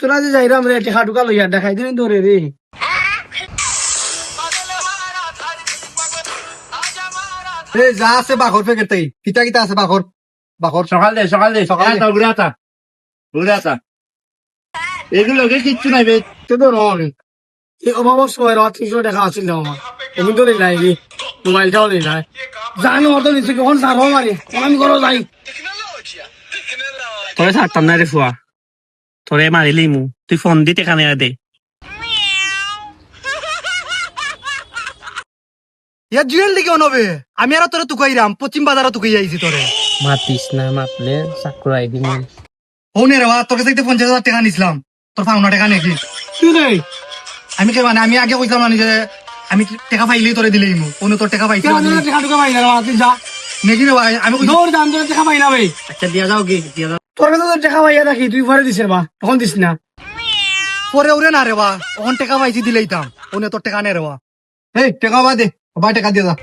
তোরা যে যাইরাম রে টেকা টুকা লইয়া দেখাই দিন ধরে রে যা আছে বাঘর প্যাকেট তাই কিতা কিতা আছে বাঘর বাঘর সকাল দে সকাল দে। ঘুরাতা এগুলো কিচ্ছু নাই বে তো ধর এই অভাবর সময় রাত 300 টাকা আছিল না আমার এমনি ধরে নাই রে মোবাইলটাও নেই নাই জানো অত নিচে কখন সার হো মারি আমি করো যাই তোরে ছাড়তাম না রে ফুয়া তোরে মারিলি মু তুই ফোন দিতে কানে দে ইয়া জুয়েল দিকে অনবে আমি আর তোরে তুকাইরাম পশ্চিম বাজারে তুকাই আইছি তোরে মাতিস না মাতলে চাকরাই দিন হৌনে রে তোর কাছে 50,000 টাকা নিছিলাম তোর পাওনা টাকা নাকি তুই নেই আমি কে মানে আমি আগে কইছিলাম মানে যে আমি টাকা পাইলেই তোরে দিলেই মু কোন তোর টাকা পাইছি টেকা টুকা পাই না তুই যা নাকি রে ভাই আমি কইছি দৌড় দাম তোর টাকা পাই না ভাই আচ্ছা দিয়া যাও কি দিয়া যাও তোর কাছে তো টাকা পাইয়া রাখি তুই পরে দিস বা তখন দিস না পরে ওরে না রে বা ওখান টাকা পাইছি দিলেইতাম ওনে তোর টাকা নে রে বা এই টাকা বা দে বা টাকা দিয়ে যা